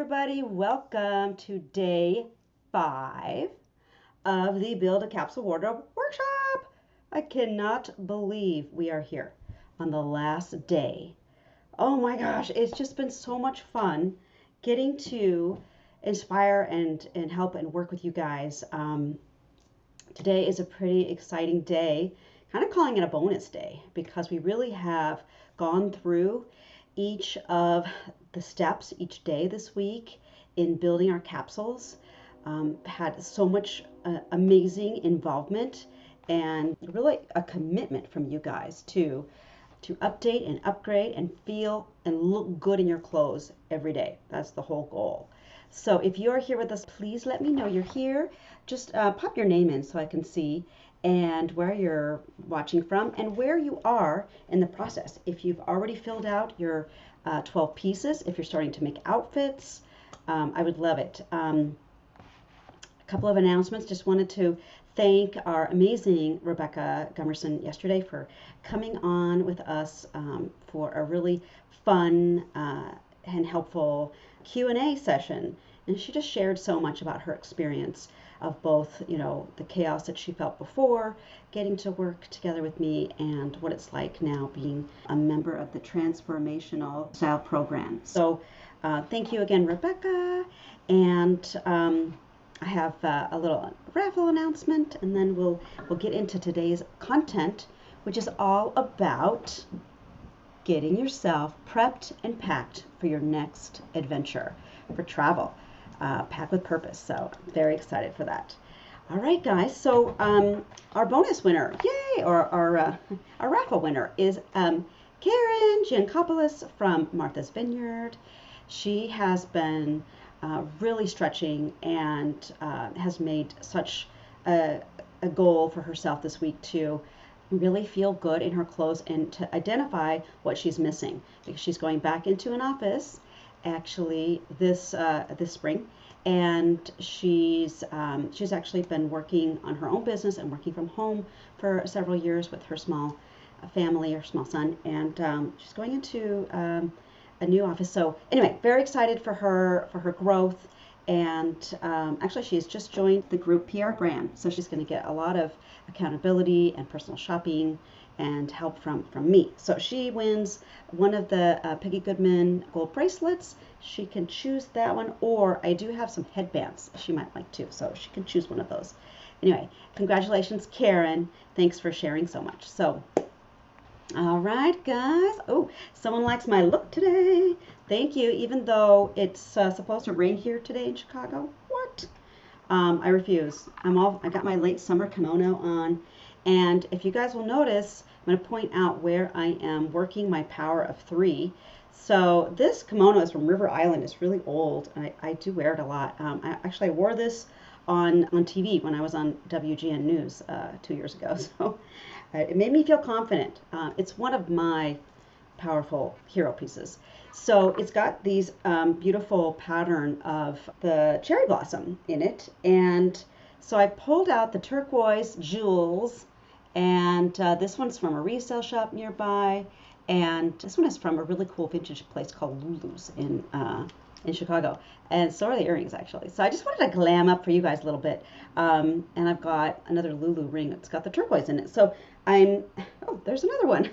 everybody. Welcome to day 5 of the Build a Capsule Wardrobe workshop. I cannot believe we are here on the last day. Oh my gosh, it's just been so much fun getting to inspire and help and work with you guys. Today is a pretty exciting day, kind of calling it a bonus day because we really have gone through each of the steps each day this week in building our capsules. Had so much amazing involvement and really a commitment from you guys to update and upgrade and feel and look good in your clothes every day. That's the whole goal. So if you're here with us, please let me know you're here. Just pop your name in so I can see and where you're watching from and where you are in the process. If you've already filled out your 12 pieces, if you're starting to make outfits, I would love it. A couple of announcements. Just wanted to thank our amazing Rebecca Gumerson yesterday for coming on with us for a really fun and helpful Q&A session. And she just shared so much about her experience of both, the chaos that she felt before getting to work together with me and what it's like now being a member of the Transformational Style Program. So thank you again, Rebecca. And I have a little raffle announcement, and then we'll get into today's content, which is all about getting yourself prepped and packed for your next adventure, for travel. Pack with purpose. So I'm very excited for that. All right, guys. So our bonus winner, yay, or our raffle winner is Karen Giancopoulos from Martha's Vineyard. She has been really stretching and has made such a goal for herself this week to really feel good in her clothes and to identify what she's missing, because she's going back into an office actually this spring, and she's actually been working on her own business and working from home for several years with her small family or small son, and she's going into a new office. So anyway, very excited for her growth, and actually she's just joined the group PR brand, so she's going to get a lot of accountability and personal shopping and help from me. So she wins one of the Peggy Goodman gold bracelets. She can choose that one, or I do have some headbands she might like too, so she can choose one of those. Anyway, congratulations, Karen. Thanks for sharing so much. So all right, guys. Oh, someone likes my look today. Thank you. Even though it's supposed to rain here today in Chicago. What? I refuse. I got my late summer kimono on, and if you guys will notice, I'm going to point out where I am working my power of 3. So this kimono is from River Island. It's really old, and I do wear it a lot. I wore this on TV when I was on WGN News 2 years ago. So it made me feel confident. It's one of my powerful hero pieces. So it's got these beautiful pattern of the cherry blossom in it. And so I pulled out the turquoise jewels, and this one's from a resale shop nearby. And this one is from a really cool vintage place called Lulu's in Chicago. And so are the earrings, actually. So I just wanted to glam up for you guys a little bit. And I've got another Lulu ring. It's got the turquoise in it. So there's another one.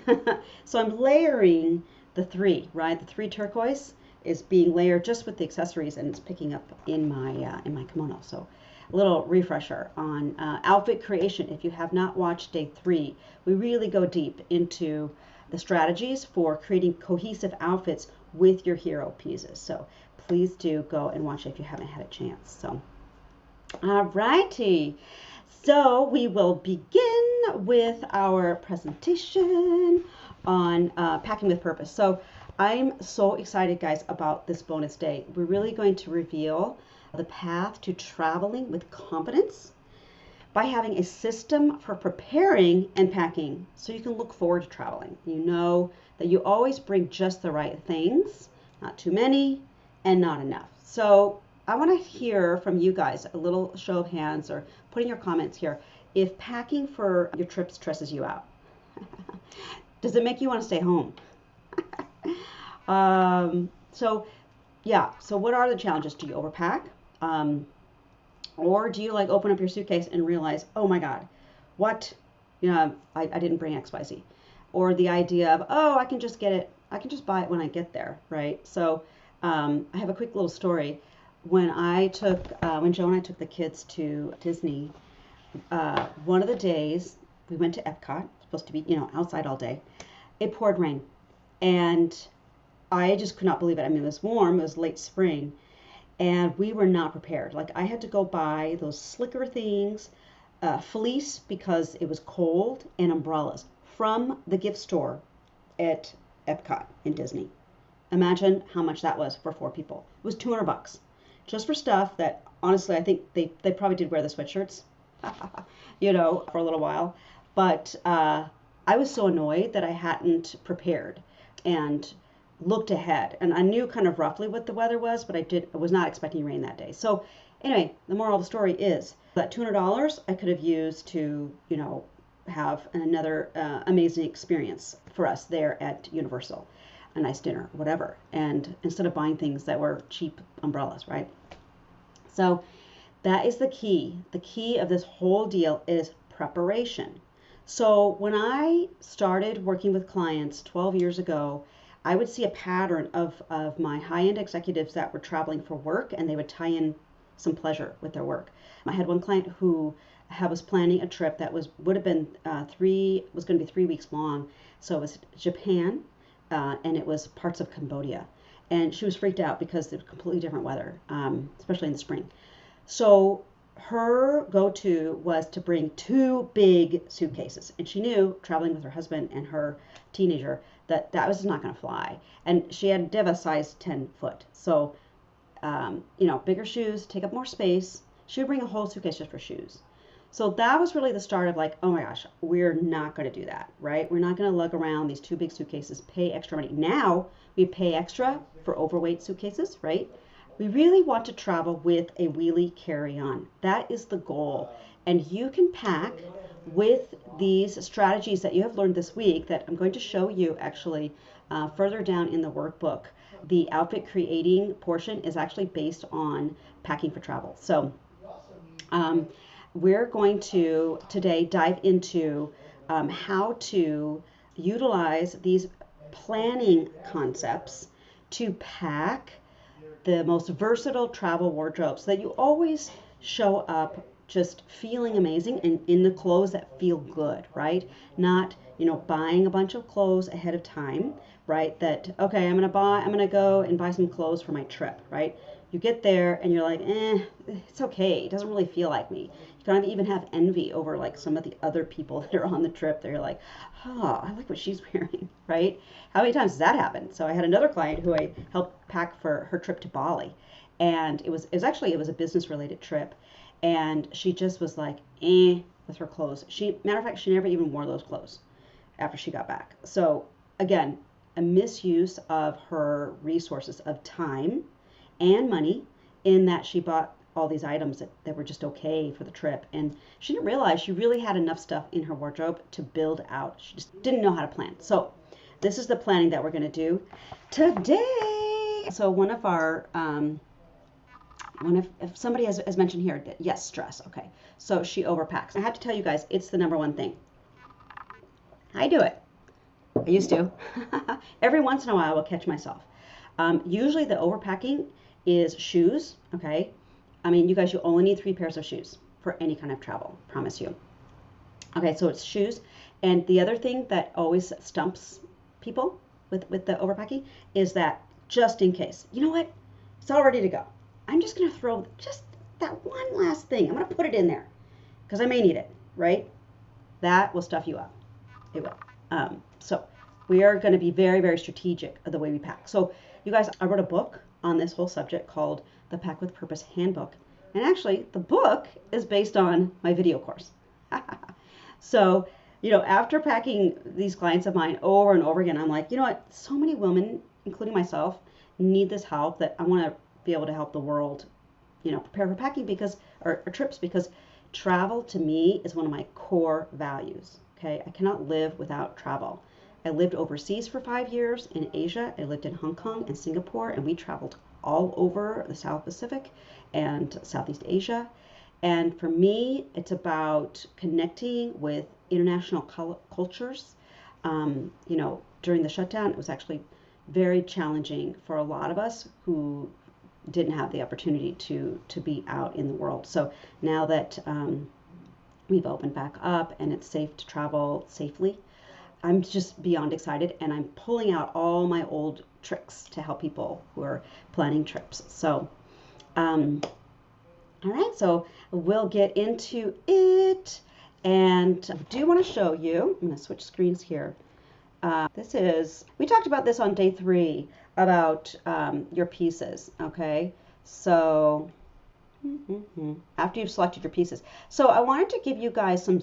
So I'm layering the 3, right? The 3 turquoise is being layered just with the accessories, and it's picking up in my kimono. So a little refresher on outfit creation. If you have not watched day 3, we really go deep into the strategies for creating cohesive outfits with your hero pieces. So please do go and watch it if you haven't had a chance. So, all righty. So we will begin with our presentation on packing with purpose. So I'm so excited, guys, about this bonus day. We're really going to reveal the path to traveling with confidence by having a system for preparing and packing so you can look forward to traveling. You know that you always bring just the right things, not too many and not enough. So I want to hear from you guys, a little show of hands or put in your comments here, if packing for your trip stresses you out. Does it make you want to stay home? So yeah, so what are the challenges? Do you overpack? Um, or do you like open up your suitcase and realize, oh my God, what? I didn't bring XYZ. Or the idea of, oh, I can just get it, I can just buy it when I get there, right? So I have a quick little story. When Joe and I took the kids to Disney, one of the days we went to Epcot, supposed to be, outside all day. It poured rain, and I just could not believe it. I mean, it was warm, it was late spring, and we were not prepared. Like, I had to go buy those slicker things, fleece because it was cold, and umbrellas from the gift store at Epcot in Disney. Imagine how much that was for 4 people. It was $200 just for stuff that honestly I think they probably did wear the sweatshirts, for a little while. But I was so annoyed that I hadn't prepared and looked ahead. And I knew kind of roughly what the weather was, but I was not expecting rain that day. So anyway, the moral of the story is that $200 I could have used to, have another amazing experience for us there at Universal, a nice dinner, whatever. And instead of buying things that were cheap umbrellas, right? So that is the key. The key of this whole deal is preparation. So when I started working with clients 12 years ago, I would see a pattern of my high-end executives that were traveling for work, and they would tie in some pleasure with their work. I had one client who was planning a trip that was going to be 3 weeks long. So it was Japan, and it was parts of Cambodia. And she was freaked out because it was completely different weather, especially in the spring. So her go-to was to bring 2 big suitcases. And she knew, traveling with her husband and her teenager, that was not going to fly. And she had a size 10 foot. So, bigger shoes, take up more space. She would bring a whole suitcase just for shoes. So that was really the start of like, oh my gosh, we're not going to do that, right? We're not going to lug around these 2 big suitcases, pay extra money. Now we pay extra for overweight suitcases, right? We really want to travel with a wheelie carry-on. That is the goal. And you can pack with these strategies that you have learned this week that I'm going to show you actually further down in the workbook. The outfit creating portion is actually based on packing for travel. So we're going to today dive into how to utilize these planning concepts to pack the most versatile travel wardrobe so that you always show up just feeling amazing and in the clothes that feel good, right? Not, buying a bunch of clothes ahead of time, right? That, okay, I'm going to go and buy some clothes for my trip, right? You get there and you're like, it's okay. It doesn't really feel like me. You kind of even have envy over like some of the other people that are on the trip. They're like, oh, I like what she's wearing, right? How many times does that happen? So I had another client who I helped pack for her trip to Bali. And it was a business related trip. And she just was like, with her clothes. Matter of fact, she never even wore those clothes after she got back. So again, a misuse of her resources of time and money in that she bought all these items that were just okay for the trip. And she didn't realize she really had enough stuff in her wardrobe to build out. She just didn't know how to plan. So this is the planning that we're going to do today. So one of our, if somebody has mentioned here, yes, stress. Okay. So she overpacks. I have to tell you guys, it's the number one thing. I do it. I used to. Every once in a while, I will catch myself. Usually the overpacking is shoes, okay? I mean, you guys, you only need 3 pairs of shoes for any kind of travel, promise you. Okay, so it's shoes. And the other thing that always stumps people with the overpacking is that just in case, you know what? It's all ready to go. I'm just going to throw just that one last thing. I'm going to put it in there because I may need it, right? That will stuff you up. It will. So we are going to be very, very strategic of the way we pack. So you guys, I wrote a book on this whole subject called the Pack with Purpose Handbook. And actually, the book is based on my video course. So, after packing these clients of mine over and over again, I'm like, you know what? So many women, including myself, need this help that I want to be able to help the world, prepare for packing or trips because travel to me is one of my core values. Okay, I cannot live without travel. I lived overseas for 5 years in Asia. I lived in Hong Kong and Singapore, and we traveled all over the South Pacific and Southeast Asia. And for me, it's about connecting with international cultures. You know, during the shutdown, it was actually very challenging for a lot of us who didn't have the opportunity to be out in the world. So now that we've opened back up and it's safe to travel safely, I'm just beyond excited, and I'm pulling out all my old tricks to help people who are planning trips. So, all right, so we'll get into it. And I do want to show you, I'm going to switch screens here. We talked about this on day 3 about your pieces, okay? So, after you've selected your pieces. So I wanted to give you guys some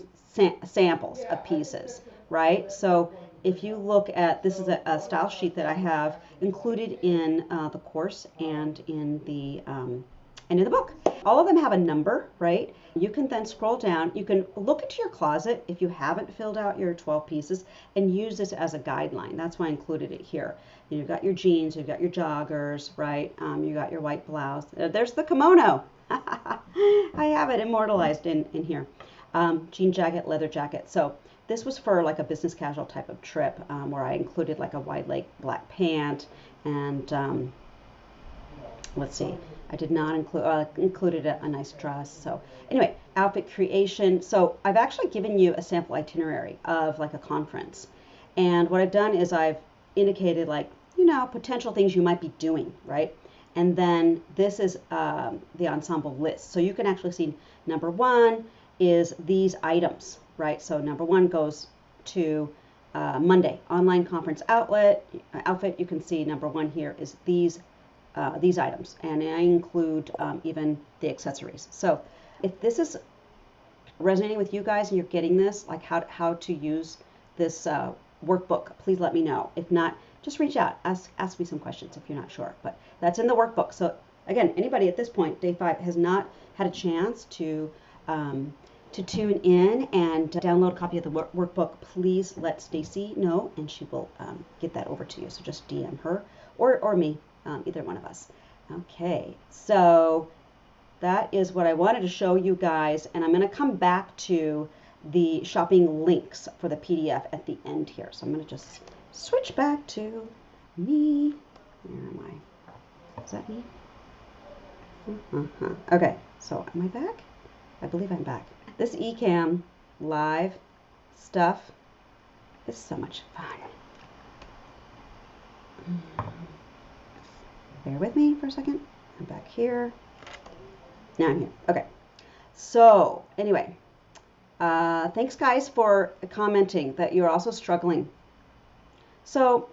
samples of pieces, right? So if you look at, this is a style sheet that I have included in the course and in the book. All of them have a number, right? You can then scroll down. You can look into your closet if you haven't filled out your 12 pieces and use this as a guideline. That's why I included it here. You've got your jeans, you've got your joggers, right? You got your white blouse. There's the kimono. I have it immortalized in here. Jean jacket, leather jacket. So this was for like a business casual type of trip where I included like a wide leg black pant and let's see, I did not included a nice dress. So anyway, outfit creation. So I've actually given you a sample itinerary of like a conference. And what I've done is I've indicated like, you know, potential things you might be doing, right? And then this is the ensemble list. So you can actually see number 1 is these items, right? So number 1 goes to Monday, online conference outfit. You can see number 1 here is these items, and I include even the accessories. So if this is resonating with you guys and you're getting this, like how to use this workbook, please let me know. If not, just reach out, ask me some questions if you're not sure. But that's in the workbook. So again, anybody at this point, day 5, has not had a chance to tune in and download a copy of the workbook, please let Stacy know, and she will get that over to you. So just DM her or me. Either one of us. Okay, so that is what I wanted to show you guys, and I'm going to come back to the shopping links for the PDF at the end here. So I'm going to just switch back to me. Where am I? Is that me? Okay, so am I back? I believe I'm back. This eCam live stuff is so much fun. Bear with me for a second. I'm back here. Now I'm here. Okay. So anyway, thanks guys for commenting that you're also struggling. So,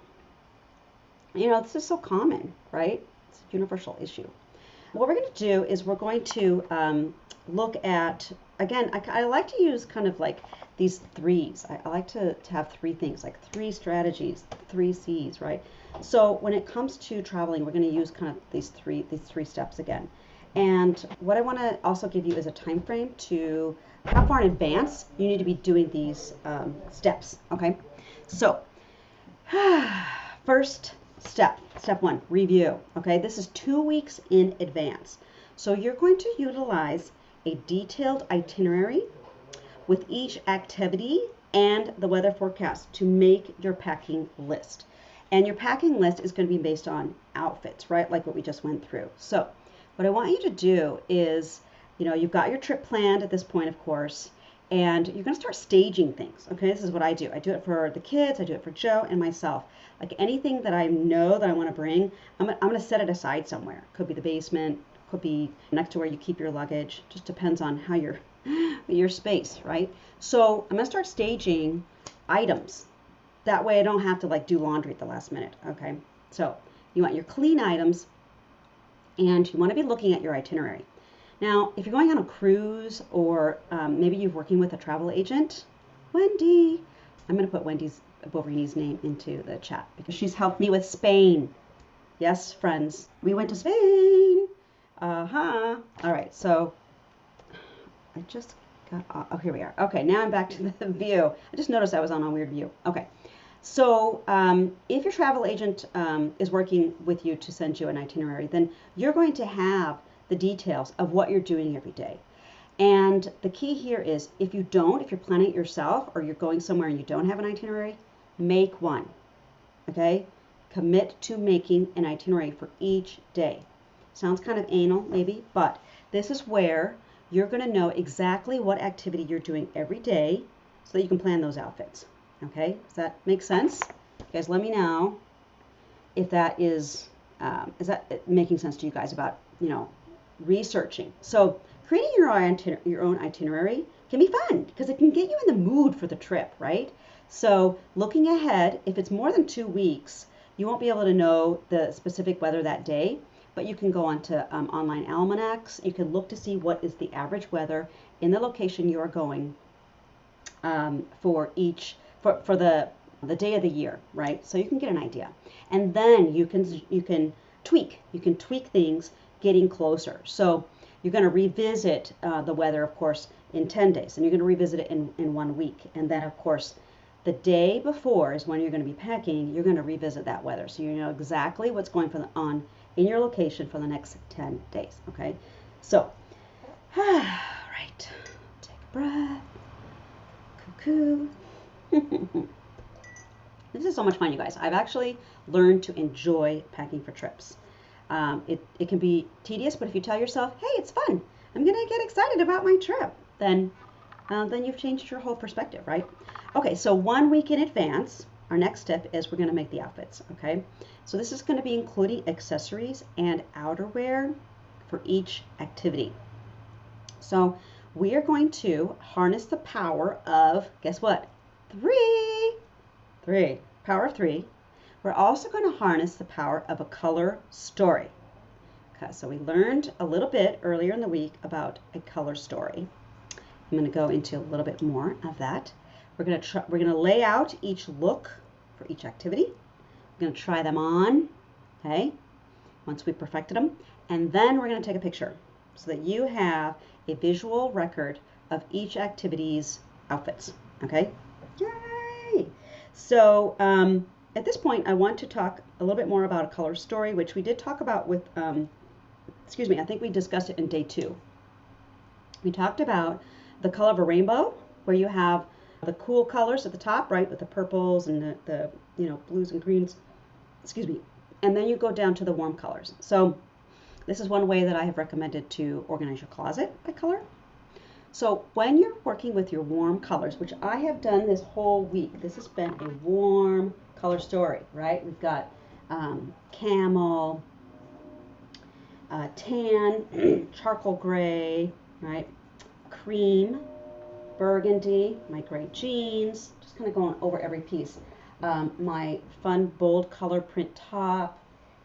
you know, this is so common, right? It's a universal issue. What we're going to do is we're going to look at, again, I like to use kind of like these 3s. I like to have 3 things, like 3 strategies, 3 C's, right? So when it comes to traveling, we're going to use kind of these three steps again. And what I want to also give you is a time frame to how far in advance you need to be doing these steps, okay? So first step 1, review, okay? This is 2 weeks in advance. So you're going to utilize a detailed itinerary with each activity and the weather forecast to make your packing list. And your packing list is going to be based on outfits, right? Like what we just went through. So what I want you to do is, you know, you've got your trip planned at this point, of course, and you're going to start staging things. Okay, this is what I do. I do it for the kids. I do it for Joe and myself. Like anything that I know that I want to bring, I'm going to set it aside somewhere. Could be the basement, could be next to where you keep your luggage. Just depends on how your space, right? So I'm going to start staging items. That way I don't have to like do laundry at the last minute, okay? So you want your clean items, and you want to be looking at your itinerary. Now, if you're going on a cruise, or maybe you're working with a travel agent, Wendy, I'm going to put Wendy's Boverini's name into the chat because she's helped me with Spain. Yes, friends, we went to Spain. All right, so I just got, oh, here we are. Okay, now I'm back to the view. I just noticed I was on a weird view. Okay. So if your travel agent is working with you to send you an itinerary, then you're going to have the details of what you're doing every day. And the key here is if you're planning it yourself or you're going somewhere and you don't have an itinerary, make one. Okay? Commit to making an itinerary for each day. Sounds kind of anal, maybe, but this is where you're going to know exactly what activity you're doing every day so that you can plan those outfits. Okay? Does that make sense? You guys, let me know if that is that making sense to you guys about, researching. So creating your own itinerary can be fun because it can get you in the mood for the trip, right? So looking ahead, if it's more than 2 weeks, you won't be able to know the specific weather that day, but you can go onto online almanacs. You can look to see what is the average weather in the location you are going for the day of the year, right? So you can get an idea, and then you can tweak things getting closer. So you're going to revisit the weather, of course, in 10 days, and you're going to revisit it in 1 week, and then of course the day before is when you're going to be packing. You're going to revisit that weather, so you know exactly what's going on in your location for the next 10 days. Okay, so right, take a breath. Cuckoo. This is so much fun, you guys. I've actually learned to enjoy packing for trips. It can be tedious, but if you tell yourself, hey, it's fun, I'm going to get excited about my trip, then you've changed your whole perspective, right? Okay, so 1 week in advance, our next step is we're going to make the outfits, okay? So this is going to be including accessories and outerwear for each activity. So we are going to harness the power of, guess what? Three. Power of 3. We're also going to harness the power of a color story. Okay, so we learned a little bit earlier in the week about a color story. I'm going to go into a little bit more of that. We're going to lay out each look for each activity. We're going to try them on, okay, once we've perfected them. And then we're going to take a picture so that you have a visual record of each activity's outfits, okay? Yay! So at this point, I want to talk a little bit more about a color story, which we did talk about with, I think we discussed it in day 2. We talked about the color of a rainbow, where you have the cool colors at the top, right, with the purples and the blues and greens, and then you go down to the warm colors. So this is one way that I have recommended to organize your closet by color. So when you're working with your warm colors, which I have done this whole week, this has been a warm color story, right? We've got camel, tan, charcoal gray, right? Cream, burgundy, my gray jeans, just kind of going over every piece. My fun bold color print top,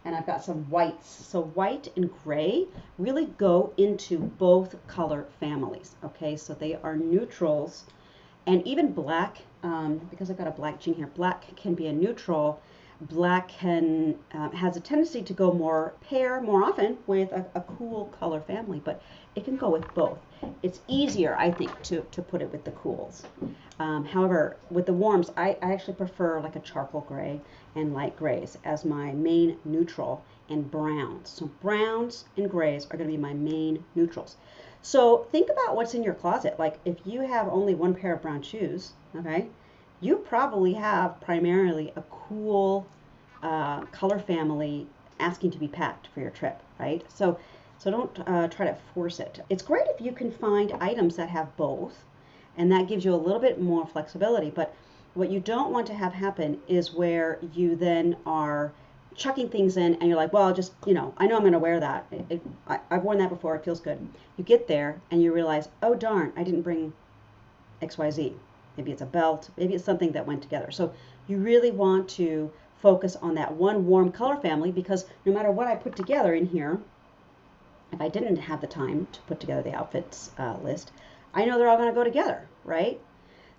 and I've got some whites. So white and gray really go into both color families, okay? So they are neutrals, and even black, because I've got a black jean here, black can be a neutral. Black has a tendency to go more often with a cool color family, but it can go with both. It's easier, I think, to put it with the cools. However, with the warms, I actually prefer like a charcoal gray and light grays as my main neutral, and browns. So browns and grays are going to be my main neutrals. So think about what's in your closet. Like if you have only one pair of brown shoes, okay, you probably have primarily a cool color family asking to be packed for your trip, right? So don't try to force it. It's great if you can find items that have both, and that gives you a little bit more flexibility. But what you don't want to have happen is where you then are chucking things in and you're like, well, just, I know I'm going to wear that. I've worn that before. It feels good. You get there and you realize, oh, darn, I didn't bring XYZ. Maybe it's a belt. Maybe it's something that went together. So you really want to focus on that one warm color family, because no matter what I put together in here, if I didn't have the time to put together the outfits list, I know they're all going to go together, right?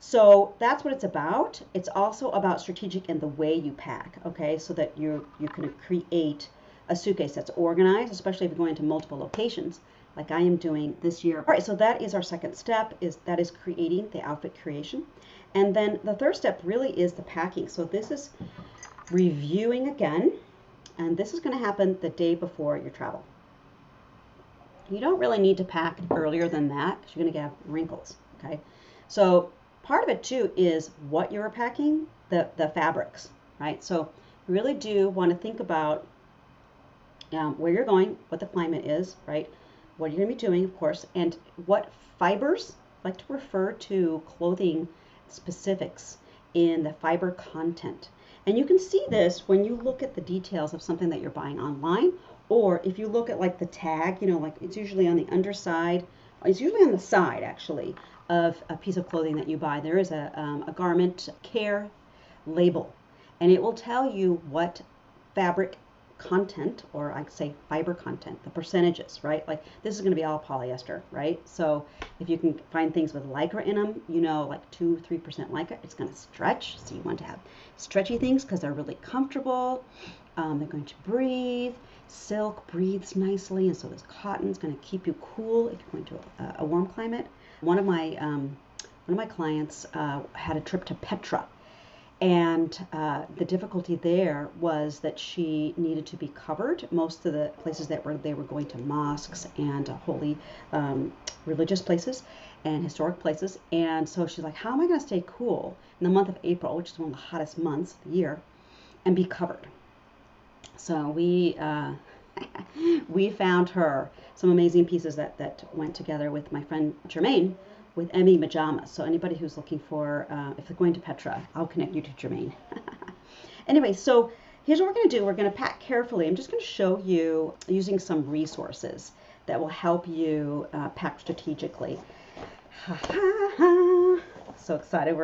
So that's what it's about. It's also about strategic in the way you pack, okay, so that you can create a suitcase that's organized, especially if you're going to multiple locations like I am doing this year. All right, so that is our second step, is creating the outfit creation. And then the third step really is the packing. So this is reviewing again, and this is going to happen the day before your travel. You don't really need to pack earlier than that because you're going to have wrinkles, okay? So part of it too is what you're packing, the fabrics, right? So you really do want to think about where you're going, what the climate is, right? What you're going to be doing, of course, and what fibers. I like to refer to clothing specifics in the fiber content. And you can see this when you look at the details of something that you're buying online, or if you look at like the tag, like it's usually on the underside, it's usually on the side actually of a piece of clothing that you buy. There is a garment care label, and it will tell you what fabric content, or I say fiber content, the percentages, right? Like this is going to be all polyester, right? So if you can find things with lycra in them, like 2-3% lycra, it's going to stretch. So you want to have stretchy things because they're really comfortable. They're going to breathe. Silk breathes nicely, and so does cotton. It's going to keep you cool if you're going to a warm climate. One of my clients had a trip to Petra. And the difficulty there was that she needed to be covered. Most of the places they were going to mosques and holy religious places and historic places. And so she's like, how am I going to stay cool in the month of April, which is one of the hottest months of the year, and be covered? So we found her some amazing pieces that went together with my friend Jermaine, with Emmy pajamas. So anybody who's looking for, if they're going to Petra, I'll connect you to Jermaine. Anyway, so here's what we're going to do. We're going to pack carefully. I'm just going to show you using some resources that will help you pack strategically. So excited.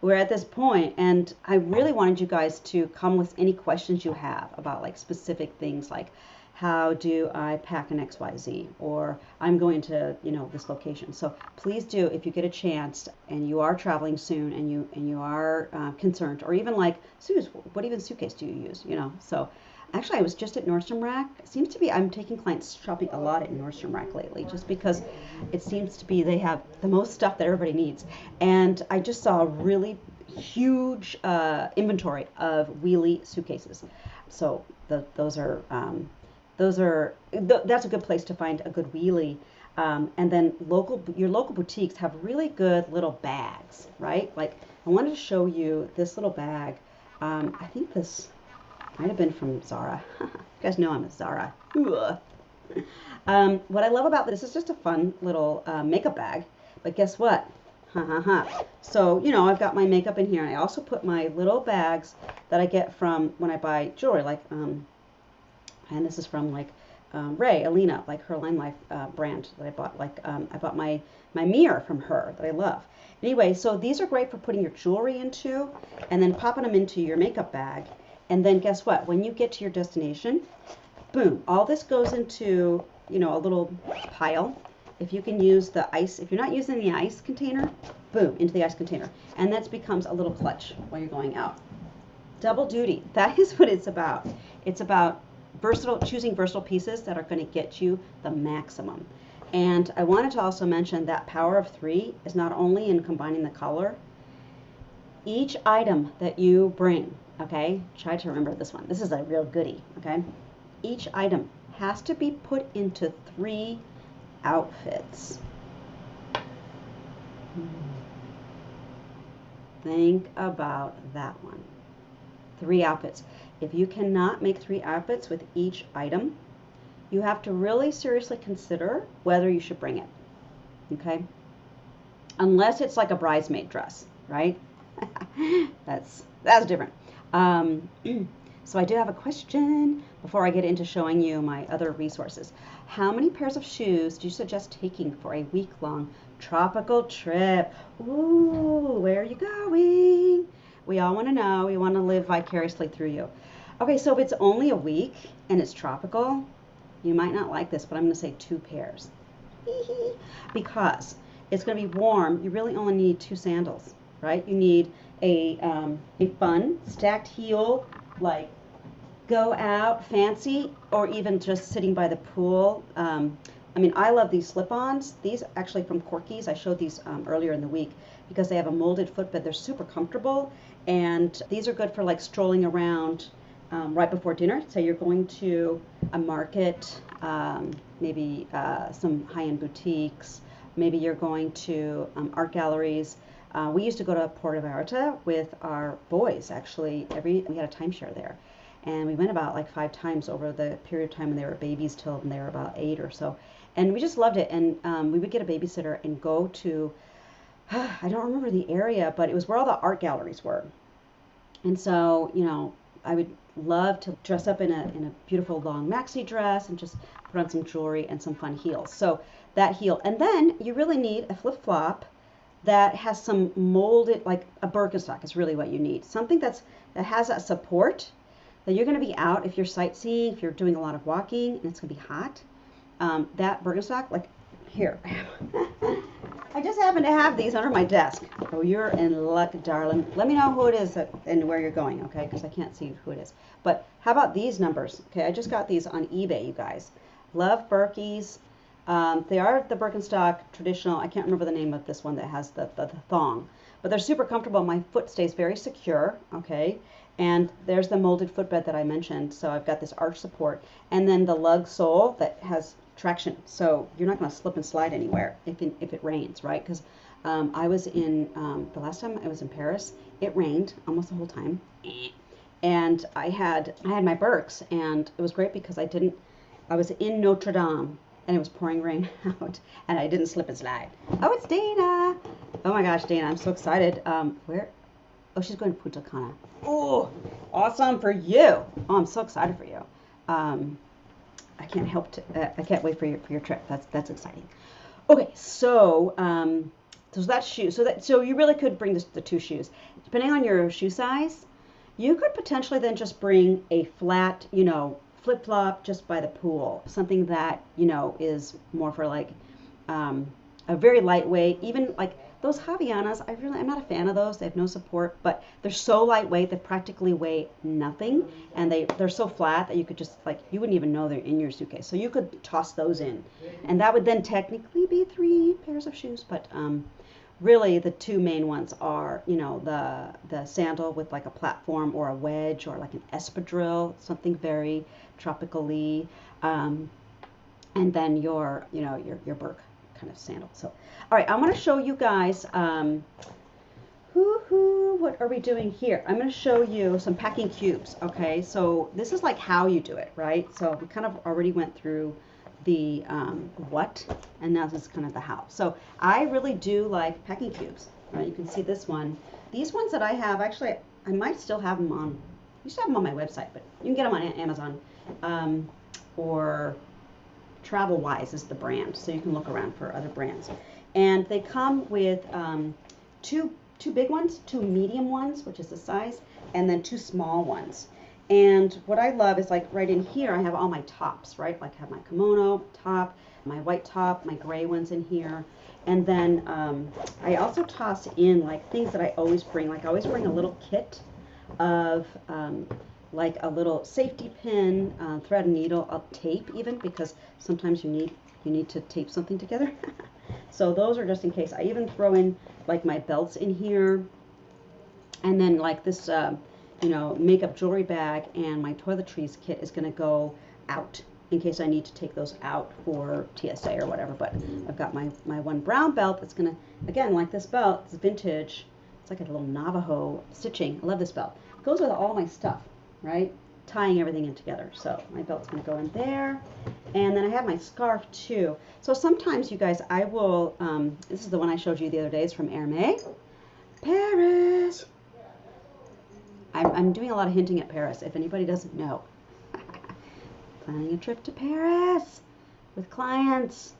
We're at this point, and I really wanted you guys to come with any questions you have about like specific things, like how do I pack an XYZ, or I'm going to, this location. So please do, if you get a chance and you are traveling soon and you are concerned, or even like, Suze, what even suitcase do you use? So actually I was just at Nordstrom Rack. It seems to be, I'm taking clients shopping a lot at Nordstrom Rack lately, just because it seems to be they have the most stuff that everybody needs. And I just saw a really huge inventory of wheelie suitcases. So that's a good place to find a good wheelie. And then your local boutiques have really good little bags, right? Like I wanted to show you this little bag. I think this might have been from Zara. You guys know I'm a Zara. What I love about this is just a fun little makeup bag. But guess what? So, I've got my makeup in here. I also put my little bags that I get from when I buy jewelry, like, and this is from like Ray, Alina, like her Line Life brand that I bought. Like I bought my mirror from her that I love. Anyway, so these are great for putting your jewelry into and then popping them into your makeup bag. And then guess what? When you get to your destination, boom, all this goes into, a little pile. If you can use the ice, if you're not using the ice container, boom, into the ice container. And that becomes a little clutch while you're going out. Double duty. That is what it's about. It's about choosing versatile pieces that are going to get you the maximum. And I wanted to also mention that power of 3 is not only in combining the color. Each item that you bring, okay, try to remember this one. This is a real goodie, okay? Each item has to be put into 3 outfits. Think about that one. 3 outfits. If you cannot make 3 outfits with each item, you have to really seriously consider whether you should bring it. Okay? Unless it's like a bridesmaid dress, right? That's different. So I do have a question before I get into showing you my other resources. How many pairs of shoes do you suggest taking for a week-long tropical trip? Ooh, where are you going? We all want to know. We want to live vicariously through you. Okay, so if it's only a week and it's tropical, you might not like this, but I'm going to say 2 pairs. Because it's going to be warm, you really only need 2 sandals, right? You need a fun stacked heel, like go out fancy or even just sitting by the pool. I mean, I love these slip-ons. These actually from Corky's. I showed these earlier in the week because they have a molded footbed. They're super comfortable, and these are good for like strolling around right before dinner. So you're going to a market, maybe some high-end boutiques. Maybe you're going to art galleries. We used to go to Puerto Vallarta with our boys. Actually, we had a timeshare there, and we went about like 5 times over the period of time when they were babies till when they were about 8 or so. And we just loved it. And we would get a babysitter and go to, I don't remember the area, but it was where all the art galleries were. And so, you know, I would love to dress up in a beautiful long maxi dress and just put on some jewelry and some fun heels. So that heel. And then you really need a flip-flop that has some molded, like a Birkenstock is really what you need. Something that has that support, that you're going to be out if you're sightseeing, if you're doing a lot of walking, and it's going to be hot. That Birkenstock, like here, I just happen to have these under my desk. Oh, you're in luck, darling. Let me know who it is and where you're going, okay? Because I can't see who it is. But how about these numbers? Okay, I just got these on eBay, you guys. Love Birkies. They are the Birkenstock traditional. I can't remember the name of this one that has the thong. But they're super comfortable. My foot stays very secure, okay? And there's the molded footbed that I mentioned. So I've got this arch support. And then the lug sole that has traction. So you're not going to slip and slide anywhere if it rains, right? Because I was in, the last time I was in Paris, it rained almost the whole time. And I had my Birks, and it was great because I was in Notre Dame, and it was pouring rain out, and I didn't slip and slide. Oh, it's Dana. Oh my gosh, Dana, I'm so excited. Where? Oh, she's going to Punta Cana. Oh, awesome for you. Oh, I'm so excited for you. I can't wait for your trip. That's exciting. Okay, so so that shoe. So you really could bring the 2 shoes. Depending on your shoe size, you could potentially then just bring a flat, you know, flip-flop just by the pool. Something that, you know, is more for like a very lightweight, even like those Havaianas, I'm not a fan of those. They have no support, but they're so lightweight, they practically weigh nothing, and they're so flat that you could just, like, you wouldn't even know they're in your suitcase. So you could toss those in, and that would then technically be 3 pairs of shoes, but really the 2 main ones are, you know, the sandal with like a platform or a wedge or like an espadrille, something very tropically, and then your Birk kind of sandal. So, all right, I'm going to show you guys, what are we doing here? I'm going to show you some packing cubes, okay? So this is like how you do it, right? So we kind of already went through the what, and now this is kind of the how. So I really do like packing cubes, right? You can see this one. These ones that I have, actually, I might still have them on, I used to have them on my website, but you can get them on Amazon, or Travelwise is the brand, so you can look around for other brands. And they come with 2 big ones, 2 medium ones, which is the size, and then 2 small ones. And what I love is, like, right in here I have all my tops, right? Like I have my kimono top, my white top, my gray ones in here. And then I also toss in like things that I always bring. Like I always bring a little kit of like a little safety pin, thread and needle, tape even, because sometimes you need to tape something together. So those are just in case. I even throw in like my belts in here, and then like this you know, makeup jewelry bag, and my toiletries kit is going to go out in case I need to take those out for TSA or whatever. But I've got my one brown belt that's going to, again, like this belt, it's vintage. It's like a little Navajo stitching. I love this belt. It goes with all my stuff, right? Tying everything in together. So my belt's going to go in there. And then I have my scarf too. So sometimes, you guys, I will, this is the one I showed you the other day. It's from Hermès. Paris. I'm doing a lot of hinting at Paris, if anybody doesn't know. Planning a trip to Paris with clients.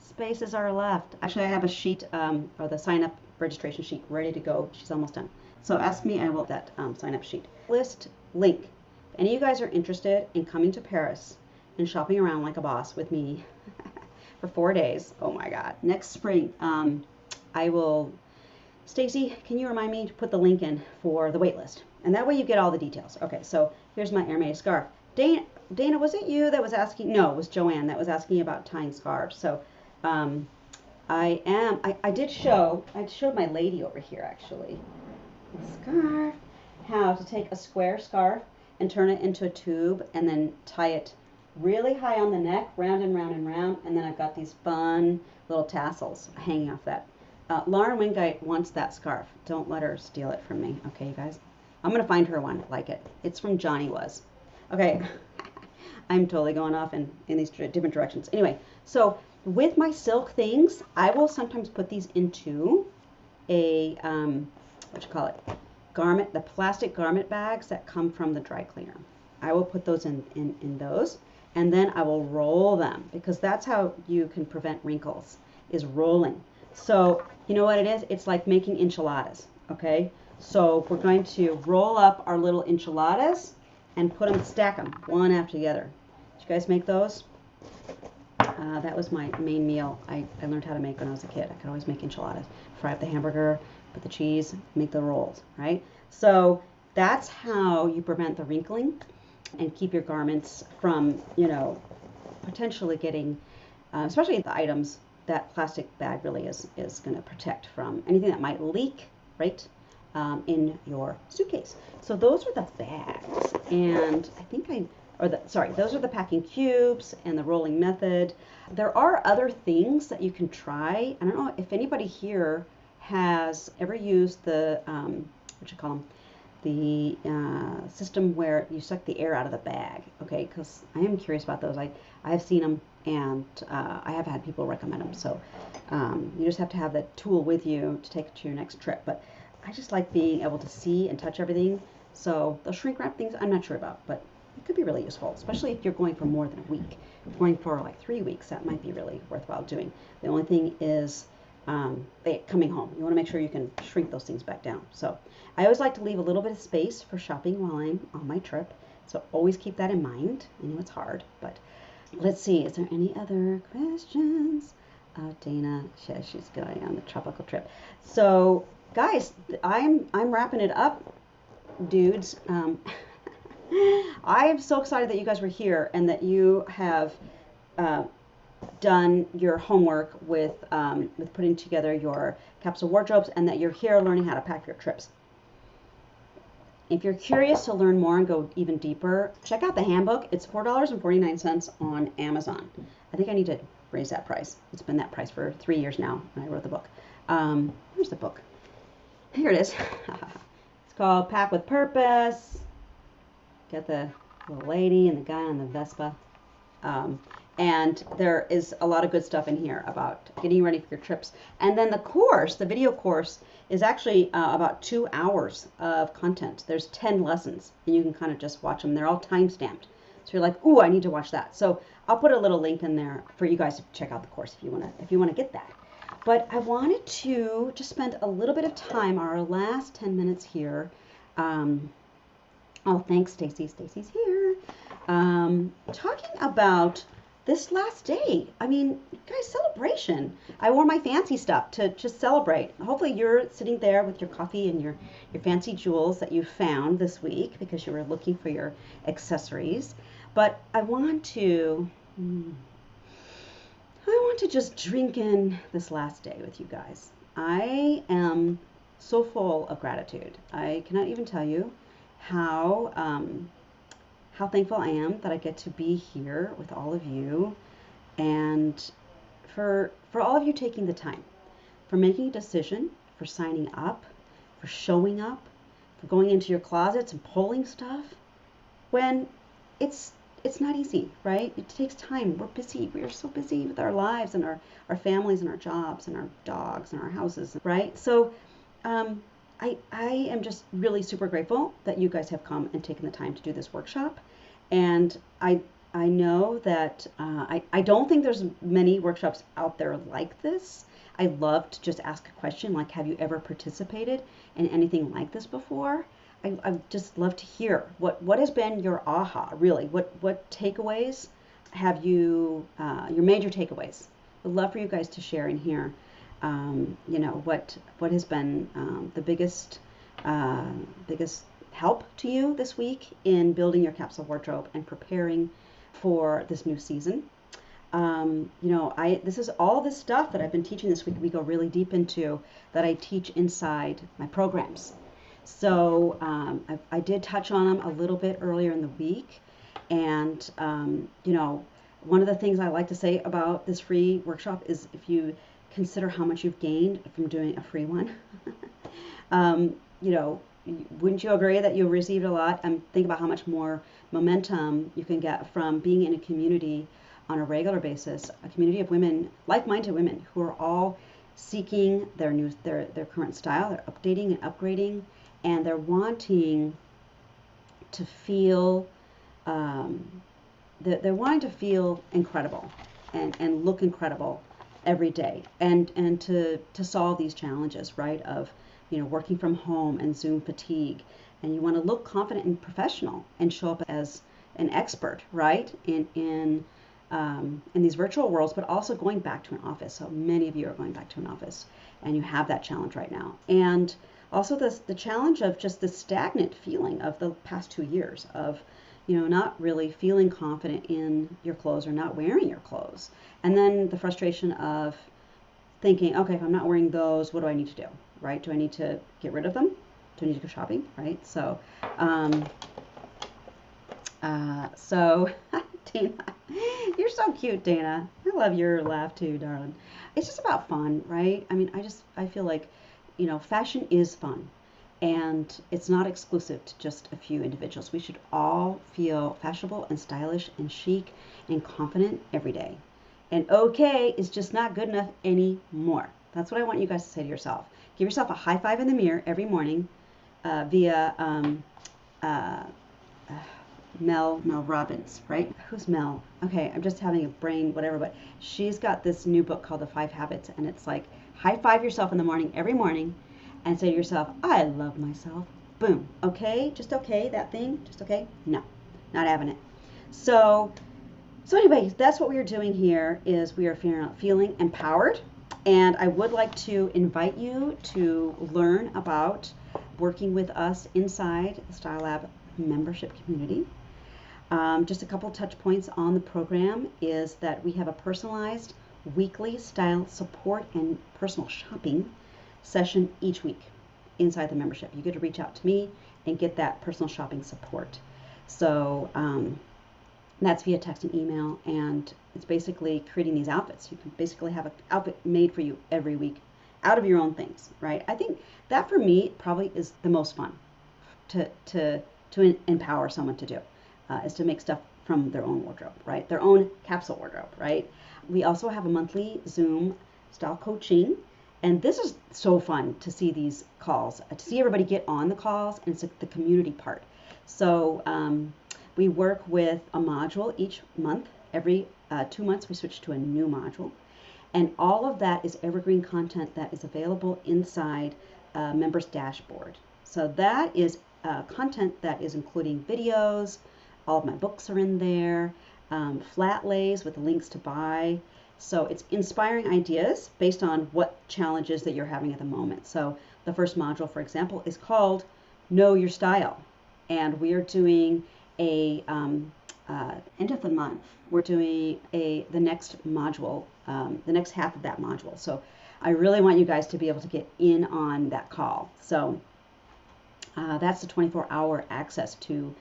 Spaces are left. Actually, I have a sheet, or the sign-up registration sheet ready to go. She's almost done. So ask me, I will that sign-up sheet. List link. If any of you guys are interested in coming to Paris and shopping around like a boss with me for 4 days, oh my God. Next spring, I will, Stacy, can you remind me to put the link in for the wait list? And that way you get all the details. Okay, so here's my Hermes scarf. Dana, was it you that was asking? No, it was Joanne that was asking about tying scarves. So I showed my lady over here actually, scarf, how to take a square scarf and turn it into a tube and then tie it really high on the neck, round and round and round, and then I've got these fun little tassels hanging off that. Lauren Wingate wants that scarf. Don't let her steal it from me, okay, you guys? I'm gonna find her one like it. It's from Johnny Was. Okay, I'm totally going off in these different directions. Anyway, so with my silk things, I will sometimes put these into a what you call it, garment, the plastic garment bags that come from the dry cleaner. I will put those in those, and then I will roll them, because that's how you can prevent wrinkles, is rolling. So you know what it is? It's like making enchiladas, okay? So we're going to roll up our little enchiladas and put them, stack them one after the other. Did you guys make those? That was my main meal I learned how to make when I was a kid. I could always make enchiladas. Fry up the hamburger, put the cheese, make the rolls, right? So that's how you prevent the wrinkling and keep your garments from, you know, potentially getting, especially the items that plastic bag really is going to protect from anything that might leak, right, in your suitcase. So those are the bags, and I think those are the packing cubes and the rolling method. There are other things that you can try. I don't know if anybody here has ever used the, what you call them, the system where you suck the air out of the bag, okay, because I am curious about those. I have seen them, and I have had people recommend them. So you just have to have that tool with you to take it to your next trip. But I just like being able to see and touch everything. So the shrink wrap things, I'm not sure about, but it could be really useful, especially if you're going for more than a week. If you're going for like 3 weeks, that might be really worthwhile doing. The only thing is coming home. You want to make sure you can shrink those things back down. So I always like to leave a little bit of space for shopping while I'm on my trip. So always keep that in mind. I know it's hard, but let's see. Is there any other questions? Dana says she's going on the tropical trip. So guys, I'm wrapping it up, dudes. I am so excited that you guys were here and that you have done your homework with putting together your capsule wardrobes, and that you're here learning how to pack your trips. If you're curious to learn more and go even deeper, check out the handbook. It's $4.49 on Amazon. I think I need to raise that price. It's been that price for 3 years now when I wrote the book. Where's the book? Here it is. It's called Pack with Purpose. Got the little lady and the guy on the Vespa. And there is a lot of good stuff in here about getting ready for your trips. And then the course, the video course, is actually about 2 hours of content. There's 10 lessons, and you can kind of just watch them. They're all time-stamped. So you're like, ooh, I need to watch that. So I'll put a little link in there for you guys to check out the course if you want to get that. But I wanted to just spend a little bit of time, our last 10 minutes here. Oh, thanks, Stacy. Stacy's here. Talking about this last day. I mean, guys, celebration. I wore my fancy stuff to just celebrate. Hopefully you're sitting there with your coffee and your fancy jewels that you found this week because you were looking for your accessories. But I want to just drink in this last day with you guys. I am so full of gratitude. I cannot even tell you how thankful I am that I get to be here with all of you, and for all of you taking the time, for making a decision, for signing up, for showing up, for going into your closets and pulling stuff when it's not easy, right? It takes time. We're busy. We are so busy with our lives and our families and our jobs and our dogs and our houses, right? So I am just really super grateful that you guys have come and taken the time to do this workshop. And I know that I don't think there's many workshops out there like this. I love to just ask a question like, have you ever participated in anything like this before? I just love to hear what has been your aha, really. What takeaways have you, your major takeaways? I'd love for you guys to share in here. You know, what has been the biggest help to you this week in building your capsule wardrobe and preparing for this new season. This is all this stuff that I've been teaching this week. We go really deep into that I teach inside my programs. So I did touch on them a little bit earlier in the week. And, one of the things I like to say about this free workshop is if you consider how much you've gained from doing a free one, wouldn't you agree that you received a lot? And think about how much more momentum you can get from being in a community on a regular basis, a community of women, like-minded women who are all seeking their current style, they're updating and upgrading, and they're wanting to feel they're wanting to feel incredible and look incredible every day, and to solve these challenges, right, of working from home and Zoom fatigue, and you want to look confident and professional and show up as an expert, right, in these virtual worlds, but also going back to an office. So many of you are going back to an office, and you have that challenge right now. And also the challenge of just the stagnant feeling of the past 2 years of, not really feeling confident in your clothes or not wearing your clothes. And then the frustration of thinking, okay, if I'm not wearing those, what do I need to do, right? Do I need to get rid of them? Do I need to go shopping, right? So, Dana, you're so cute, Dana. I love your laugh too, darling. It's just about fun, right? I mean, I feel like, fashion is fun, and it's not exclusive to just a few individuals. We should all feel fashionable and stylish and chic and confident every day. And okay is just not good enough anymore. That's what I want you guys to say to yourself. Give yourself a high five in the mirror every morning via Mel Robbins, right? Who's Mel? Okay, I'm just having a brain, whatever, but she's got this new book called The 5 Habits, and it's like high five yourself in the morning, every morning, and say to yourself, I love myself. Boom. Okay? Just okay, that thing? Just okay? No, not having it. So anyway, that's what we are doing here is we are feeling empowered, and I would like to invite you to learn about working with us inside the Style Lab membership community. Just a couple touch points on the program is that we have a personalized weekly style support and personal shopping session each week inside the membership. You get to reach out to me and get that personal shopping support. So that's via text and email, and it's basically creating these outfits. You can basically have an outfit made for you every week out of your own things, right? I think that for me probably is the most fun to empower someone to do, is to make stuff from their own wardrobe, right? Their own capsule wardrobe, right? We also have a monthly Zoom style coaching, and this is so fun to see these calls, to see everybody get on the calls, and it's like the community part. So we work with a module each month. Every 2 months we switch to a new module, and all of that is evergreen content that is available inside members dashboard. So that is content that is including videos. All of my books are in there, flat lays with links to buy. So it's inspiring ideas based on what challenges that you're having at the moment. So the first module, for example, is called Know Your Style. And we are doing a, end of the month, we're doing the next module, the next half of that module. So I really want you guys to be able to get in on that call. So that's the 24-hour access to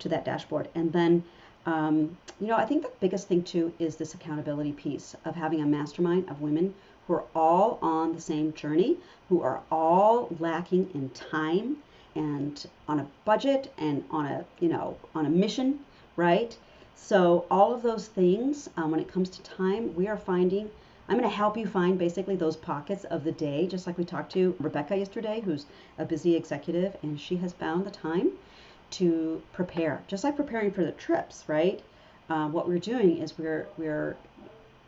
that dashboard. And then, I think the biggest thing too is this accountability piece of having a mastermind of women who are all on the same journey, who are all lacking in time and on a budget and on a mission, right? So all of those things, when it comes to time, we are finding, I'm going to help you find basically those pockets of the day, just like we talked to Rebecca yesterday, who's a busy executive, and she has found the time to prepare, just like preparing for the trips, right? What we're doing is we're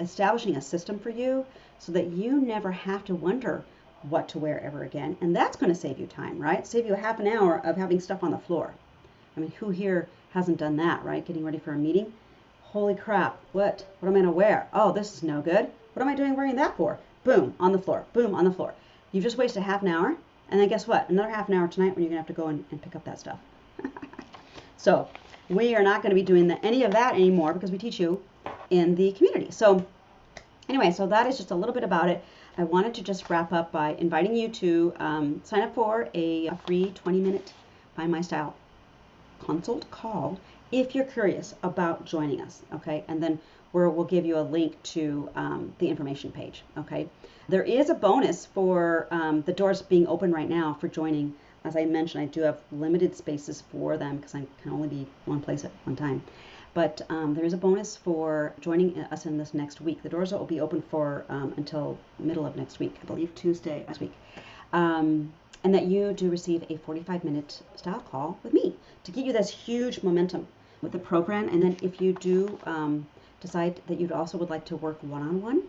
establishing a system for you so that you never have to wonder what to wear ever again. And that's going to save you time, right? Save you a half an hour of having stuff on the floor. I mean, who here hasn't done that, right? Getting ready for a meeting. Holy crap, what am I going to wear? Oh, this is no good. What am I doing wearing that for? Boom, on the floor. Boom, on the floor. You've just wasted half an hour. And then guess what? Another half an hour tonight when you're going to have to go and pick up that stuff. So we are not going to be doing any of that anymore because we teach you in the community. So anyway, so that is just a little bit about it. I wanted to just wrap up by inviting you to sign up for a free 20-minute Find My Style consult call if you're curious about joining us, okay? And then we'll give you a link to the information page, okay? There is a bonus for the doors being open right now for joining. As I mentioned, I do have limited spaces for them because I can only be one place at one time. But there is a bonus for joining us in this next week. The doors will be open for until middle of next week, I believe Tuesday next week. And that you do receive a 45-minute style call with me to give you this huge momentum with the program. And then if you do decide that you also would like to work one-on-one,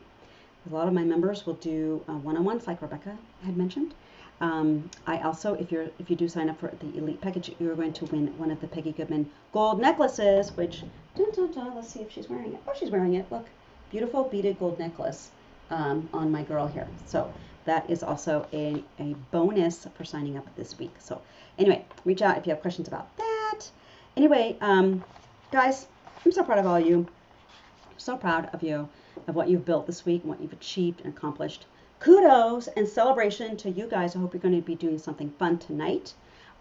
a lot of my members will do one-on-ones like Rebecca had mentioned. I also, if you do sign up for the Elite package, you're going to win one of the Peggy Goodman gold necklaces, which, let's see if she's wearing it. Oh, she's wearing it. Look, beautiful beaded gold necklace on my girl here. So that is also a bonus for signing up this week. So anyway, reach out if you have questions about that. Anyway, guys, I'm so proud of all of you. So proud of you, of what you've built this week and what you've achieved and accomplished. Kudos and celebration to you guys. I hope you're going to be doing something fun tonight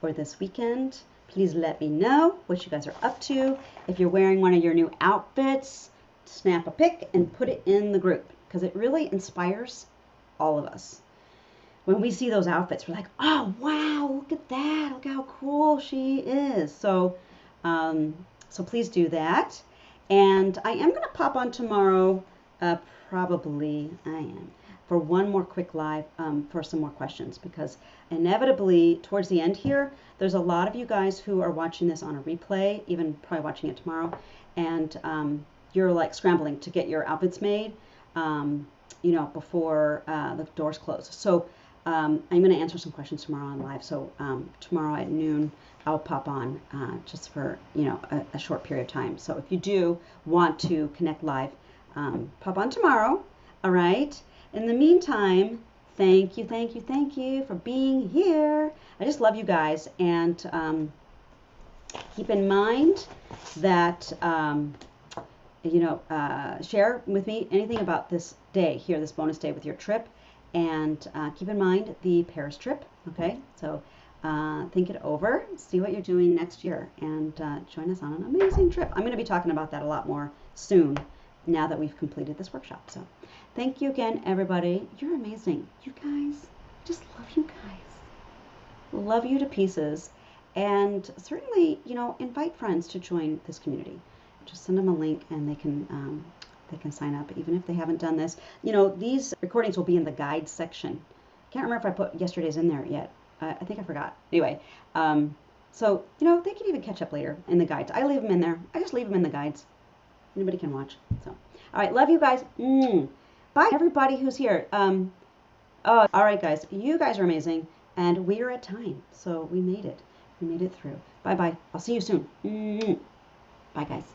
or this weekend. Please let me know what you guys are up to. If you're wearing one of your new outfits, snap a pic and put it in the group because it really inspires all of us. When we see those outfits, we're like, oh, wow, look at that. Look how cool she is. So please do that. And I am going to pop on tomorrow, probably I am, for one more quick live for some more questions because inevitably towards the end here, there's a lot of you guys who are watching this on a replay, even probably watching it tomorrow, and you're like scrambling to get your outfits made, before the doors close. So I'm going to answer some questions tomorrow on live. So tomorrow at noon, I'll pop on just for a short period of time. So if you do want to connect live, pop on tomorrow. All right. In the meantime, thank you for being here. I just love you guys, and keep in mind that share with me anything about this day here, this bonus day with your trip, and keep in mind the Paris trip. Okay, so think it over, see what you're doing next year, and join us on an amazing trip. I'm going to be talking about that a lot more soon now that we've completed this workshop. So thank you again, everybody. You're amazing. You guys, just love you guys. Love you to pieces. And certainly, invite friends to join this community. Just send them a link and they can sign up, even if they haven't done this. These recordings will be in the guides section. Can't remember if I put yesterday's in there yet. I think I forgot. Anyway, so, they can even catch up later in the guides. I leave them in there. I just leave them in the guides. Anybody can watch. So, all right, love you guys. Bye, everybody who's here. All right, guys, you guys are amazing, and we are at time, so we made it. We made it through. Bye-bye. I'll see you soon. Bye, guys.